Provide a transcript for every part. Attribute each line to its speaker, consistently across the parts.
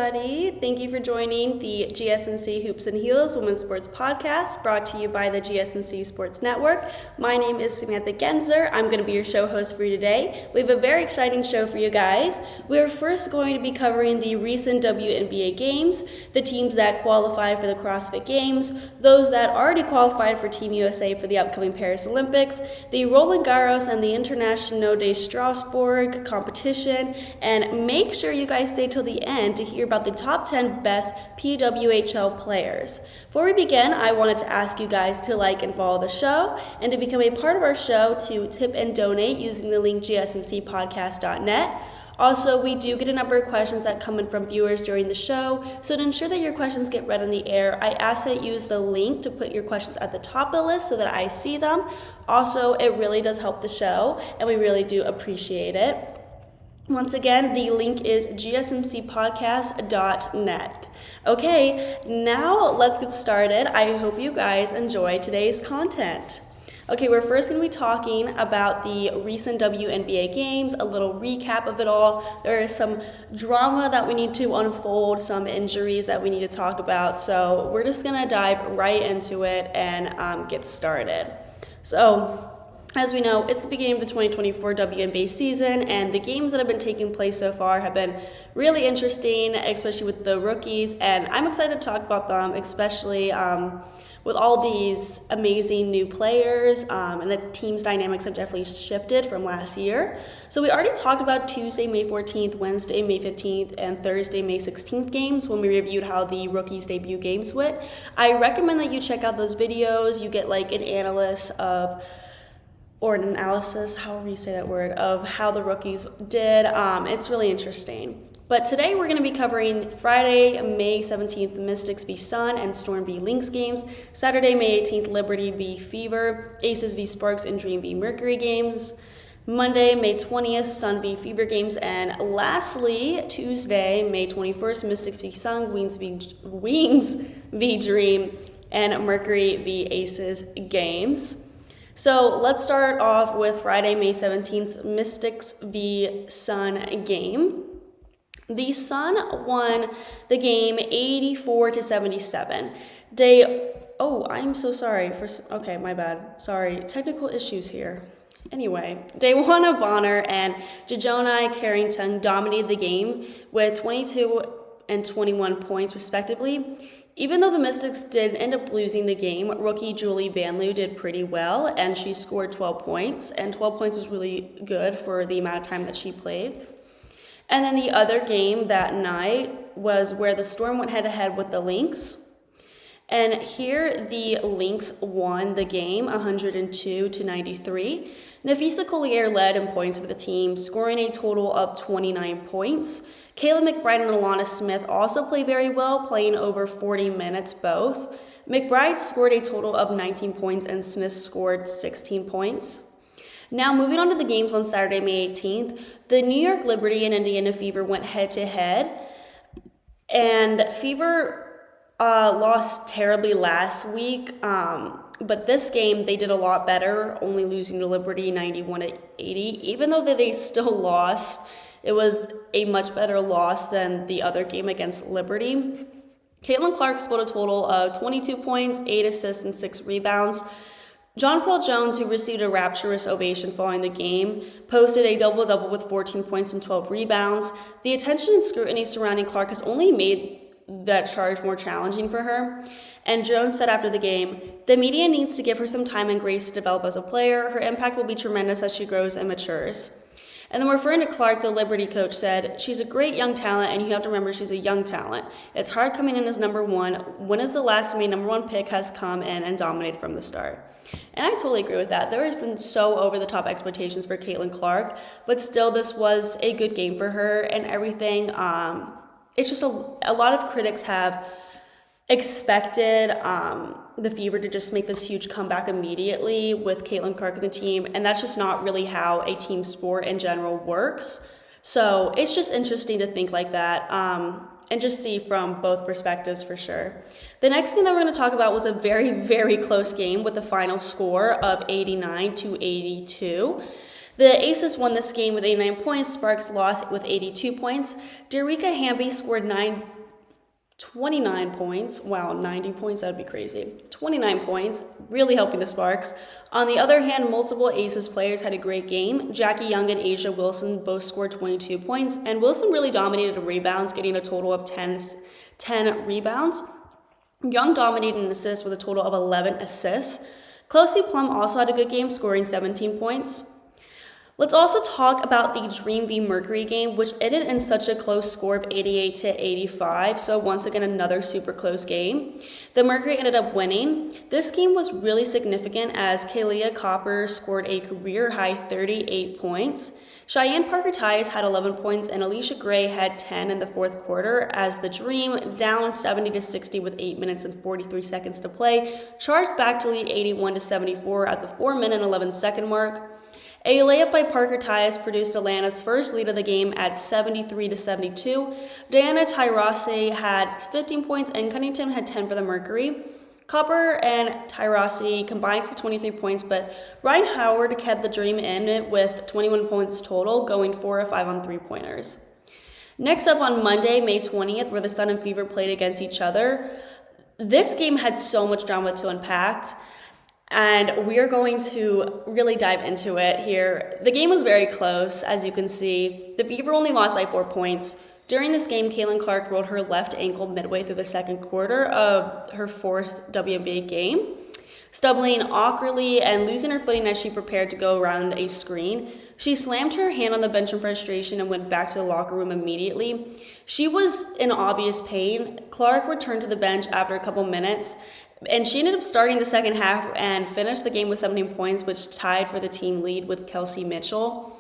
Speaker 1: everybody. Thank you for joining the GSMC Hoops and Heels Women's Sports Podcast, brought to you by the GSMC Sports Network. My name is Samantha Genzer. I'm going to be your show host for you today. We have a very exciting show for you guys. We're first going to be covering the recent WNBA games, the teams that qualified for the CrossFit Games, those that already qualified for Team USA for the upcoming Paris Olympics, the Roland Garros and the International de Strasbourg competition, and make sure you guys stay till the end to hear about the top 10 best PWHL players. Before we begin, I wanted to ask you guys to like and follow the show, and to become a part of our show to tip and donate using the link gsmcpodcast.net. Also, we do get a number of questions that come in from viewers during the show, so to ensure that your questions get read on the air, I ask that you use the link to put your questions at the top of the list so that I see them. Also, it really does help the show, and we really do appreciate it. Once again, the link is gsmcpodcast.net. Okay, now let's get started. I hope you guys enjoy today's content. Okay, we're first going to be talking about the recent WNBA games, a little recap of it all. There is some drama that we need to unfold, some injuries that we need to talk about. So we're just going to dive right into it and get started. So, as we know, it's the beginning of the 2024 WNBA season, and the games that have been taking place so far have been really interesting, especially with the rookies, and I'm excited to talk about them, especially with all these amazing new players, and the team's dynamics have definitely shifted from last year. So we already talked about Tuesday, May 14th, Wednesday, May 15th, and Thursday, May 16th games when we reviewed how the rookies' debut games went. I recommend that you check out those videos. You get like an analysis, however you say that word, of how the rookies did. It's really interesting. But today we're going to be covering Friday, May 17th, Mystics v. Sun and Storm v. Lynx games. Saturday, May 18th, Liberty v. Fever, Aces v. Sparks, and Dream v. Mercury games. Monday, May 20th, Sun v. Fever games. And lastly, Tuesday, May 21st, Mystics v. Sun, Wings v. Dream, and Mercury v. Aces games. So let's start off with Friday, May 17th, Mystics v. Sun game. The Sun won the game 84-77. I'm so sorry okay, my bad. Sorry, technical issues here. Anyway, Daywana Bonner and Jejoni Carrington dominated the game with 22 and 21 points respectively. Even though the Mystics did end up losing the game, rookie Julie Vanloo did pretty well, and she scored 12 points, and 12 points was really good for the amount of time that she played. And then the other game that night was where the Storm went head-to-head with the Lynx. And here the Lynx won the game 102-93. Napheesa Collier led in points for the team, scoring a total of 29 points. Kayla McBride and Alana Smith also played very well, playing over 40 minutes both. McBride scored a total of 19 points and Smith scored 16 points. Now moving on to the games on Saturday, May 18th, the New York Liberty and Indiana Fever went head-to-head, and Fever lost terribly last week, but this game they did a lot better, only losing to Liberty 91-80. Even though they still lost, it was a much better loss than the other game against Liberty. Caitlin Clark scored a total of 22 points, 8 assists, and 6 rebounds. Jonquel Jones, who received a rapturous ovation following the game, posted a double-double with 14 points and 12 rebounds. The attention and scrutiny surrounding Clark has only made that charge more challenging for her. And Jones said after the game, "The media needs to give her some time and grace to develop as a player. Her impact will be tremendous as she grows and matures." And then referring to Clark, the Liberty coach said, "She's a great young talent, and you have to remember she's a young talent. It's hard coming in as number one. When is the last time a number one pick has come in and dominated from the start?" And I totally agree with that. There has been so over-the-top expectations for Caitlin Clark, but still this was a good game for her and everything. It's just a lot of critics have expected the Fever to just make this huge comeback immediately with Caitlin Clark and the team, and that's just not really how a team sport in general works. So it's just interesting to think like that. And just see from both perspectives for sure. The next game that we're going to talk about was a very, very close game with a final score of 89-82. The Aces won this game with 89 points. Sparks lost with 82 points. Derica Hamby scored 9 29 points. Wow, 90 points, that would be crazy. 29 points, really helping the Sparks. On the other hand, multiple Aces players had a great game. Jackie Young and Asia Wilson both scored 22 points, and Wilson really dominated the rebounds, getting a total of 10 rebounds. Young dominated in assists with a total of 11 assists. Chloe Plum also had a good game, scoring 17 points. Let's also talk about the Dream v Mercury game, which ended in such a close score of 88 to 85. So once again, another super close game. The Mercury ended up winning. This game was really significant as Kahleah Copper scored a career-high 38 points. Cheyenne Parker-Tyus had 11 points, and Alicia Gray had 10 in the fourth quarter as the Dream, down 70 to 60 with 8 minutes and 43 seconds to play, charged back to lead 81 to 74 at the 4-minute and 11-second mark. A layup by Parker-Tyus produced Atlanta's first lead of the game at 73 to 72. Diana Taurasi had 15 points, and Cunnington had 10 for the Mercury. Copper and Taurasi combined for 23 points, but Ryan Howard kept the Dream in with 21 points total, going 4 of 5 on three-pointers. Next up on Monday, May 20th, where the Sun and Fever played against each other. This game had so much drama to unpack, and we are going to really dive into it here. The game was very close, as you can see. The Fever only lost by 4 points. During this game, Caitlin Clark rolled her left ankle midway through the second quarter of her fourth WNBA game, stumbling awkwardly and losing her footing as she prepared to go around a screen. She slammed her hand on the bench in frustration and went back to the locker room immediately. She was in obvious pain. Clark returned to the bench after a couple minutes, and she ended up starting the second half and finished the game with 17 points, which tied for the team lead with Kelsey Mitchell.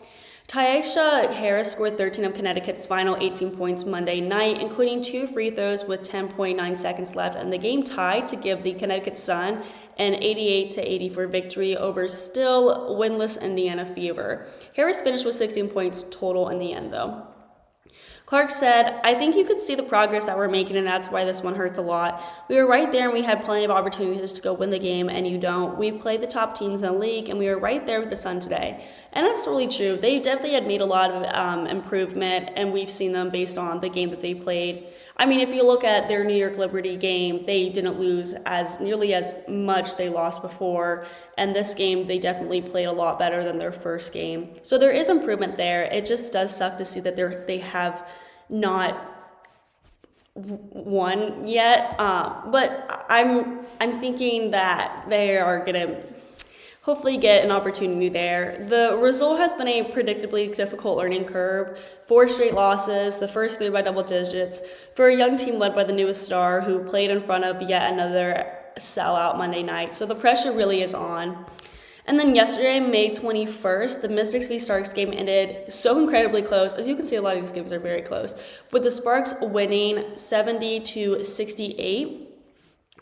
Speaker 1: Tyesha Harris scored 13 of Connecticut's final 18 points Monday night, including 2 free throws with 10.9 seconds left, and the game tied to give the Connecticut Sun an 88 to 84 victory over still winless Indiana Fever. Harris finished with 16 points total in the end, though. Clark said, "I think you could see the progress that we're making, and that's why this one hurts a lot. We were right there, and we had plenty of opportunities to go win the game, and you don't. We've played the top teams in the league, and we were right there with the Sun today." And that's totally true. They definitely had made a lot of improvement, and we've seen them based on the game that they played. I mean, if you look at their New York Liberty game, they didn't lose as nearly as much they lost before, and this game they definitely played a lot better than their first game. So there is improvement there. It just does suck to see that they have not won yet, but I'm thinking that they are gonna hopefully get an opportunity there. The result has been a predictably difficult learning curve. 4 straight losses, the first 3 by double digits, for a young team led by the newest star who played in front of yet another sellout Monday night. So the pressure really is on. And then yesterday, May 21st, the Mystics v Sparks game ended so incredibly close. As you can see, a lot of these games are very close, with the Sparks winning 70 to 68.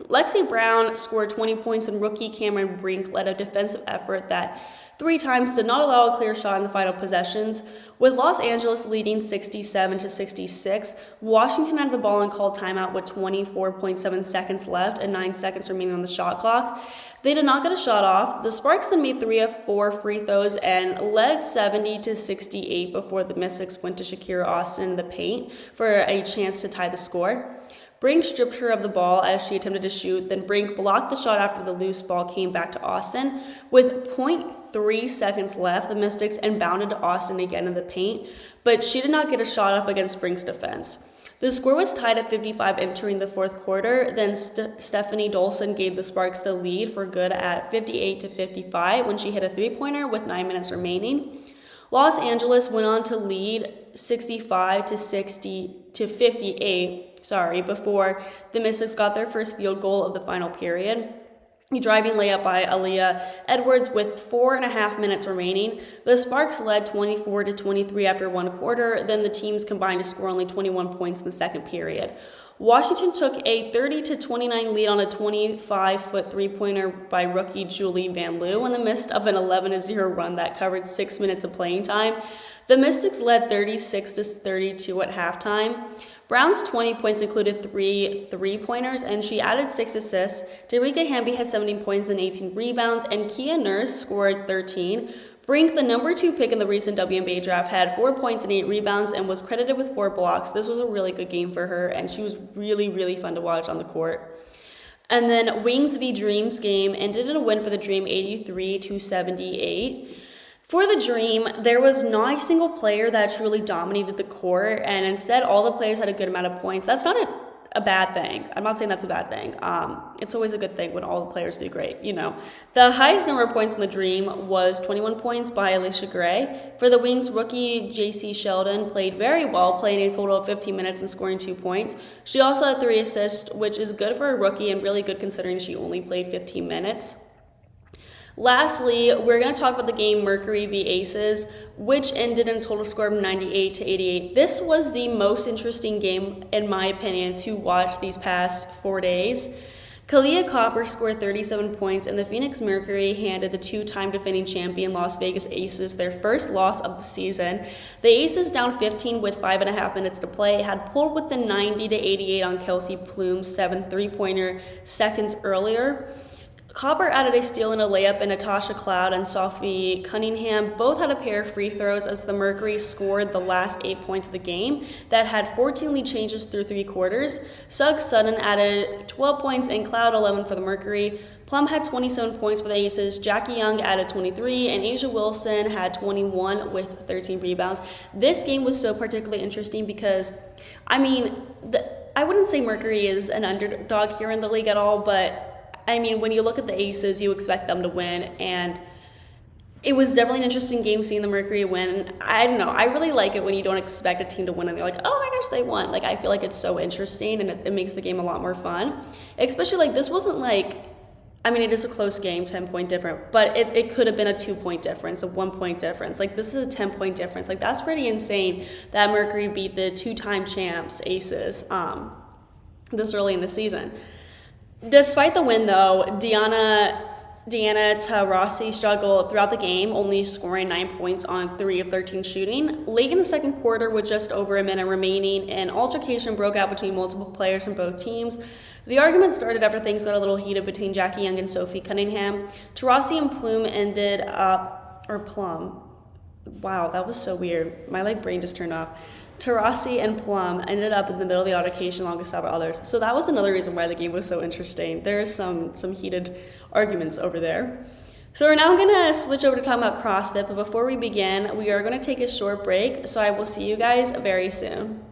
Speaker 1: Lexi Brown scored 20 points, and rookie Cameron Brink led a defensive effort that 3 times did not allow a clear shot in the final possessions. With Los Angeles leading 67 to 66, Washington had the ball and called timeout with 24.7 seconds left and 9 seconds remaining on the shot clock. They did not get a shot off. The Sparks then made 3 of 4 free throws and led 70 to 68 before the Mystics went to Shakira Austin in the paint for a chance to tie the score. Brink stripped her of the ball as she attempted to shoot, then Brink blocked the shot after the loose ball came back to Austin. With 0.3 seconds left, the Mystics inbounded to Austin again in the paint, but she did not get a shot up against Brink's defense. The score was tied at 55 entering the fourth quarter, then Stephanie Dolson gave the Sparks the lead for good at 58 to 55 when she hit a 3-pointer with 9 minutes remaining. Los Angeles went on to lead 65 to 58, before the Mystics got their first field goal of the final period. A driving layup by Aaliyah Edwards with 4.5 minutes remaining. The Sparks led 24 to 23 after 1 quarter, then the teams combined to score only 21 points in the second period. Washington took a 30 to 29 lead on a 25-foot 3-pointer by rookie Julie Van Loo in the midst of an 11-0 run that covered 6 minutes of playing time. The Mystics led 36 to 32 at halftime. Brown's 20 points included 3 3-pointers, and she added 6 assists. Derica Hamby had 17 points and 18 rebounds, and Kia Nurse scored 13. Brink, the number 2 pick in the recent WNBA draft, had 4 points and 8 rebounds and was credited with 4 blocks. This was a really good game for her, and she was really, really fun to watch on the court. And then Wings v Dreams game ended in a win for the Dream, 83-78. For the Dream, there was not a single player that truly dominated the court, and instead all the players had a good amount of points. That's not a bad thing. I'm not saying that's a bad thing. It's always a good thing when all the players do great, you know. The highest number of points in the Dream was 21 points by Alicia Gray. For the Wings, rookie JC Sheldon played very well, playing a total of 15 minutes and scoring 2 points. She also had 3 assists, which is good for a rookie and really good considering she only played 15 minutes. Lastly, we're going to talk about the game Mercury v Aces, which ended in a total score of 98-88. This was the most interesting game, in my opinion, to watch these past 4 days. Kahleah Copper scored 37 points, and the Phoenix Mercury handed the 2-time defending champion Las Vegas Aces their first loss of the season. The Aces, down 15 with 5.5 minutes to play, had pulled with the 90-88 on Kelsey Plume's 7 3-pointer seconds earlier. Copper added a steal and a layup, and Natasha Cloud and Sophie Cunningham both had a pair of free throws as the Mercury scored the last 8 points of the game that had 14 lead changes through 3 quarters. Suggs Sutton added 12 points and Cloud 11 for the Mercury. Plum had 27 points for the Aces. Jackie Young added 23, and Asia Wilson had 21 with 13 rebounds. This game was so particularly interesting because, I mean, I wouldn't say Mercury is an underdog here in the league at all, but I mean, when you look at the Aces, you expect them to win, and it was definitely an interesting game seeing the Mercury win. I don't know. I really like it when you don't expect a team to win, and they're like, oh my gosh, they won. Like, I feel like it's so interesting, and it makes the game a lot more fun. Especially, like, this wasn't like, I mean, it is a close game, 10-point difference, but it could have been a 2-point difference, a 1-point difference. Like, this is a 10-point difference. Like, that's pretty insane that Mercury beat the 2-time champs, Aces, this early in the season. Despite the win, though, Deanna Taurasi struggled throughout the game, only scoring 9 points on 3 of 13 shooting. Late in the second quarter, with just over a minute remaining, an altercation broke out between multiple players from both teams. The argument started after things got a little heated between Jackie Young and Sophie Cunningham. Taurasi and Plume ended up, or Plum. Wow, that was so weird. My brain just turned off. Taurasi and Plum ended up in the middle of the altercation along with several others. So that was another reason why the game was so interesting. There is some heated arguments over there. So we're now going to switch over to talk about CrossFit, but before we begin, we are going to take a short break, so I will see you guys very soon.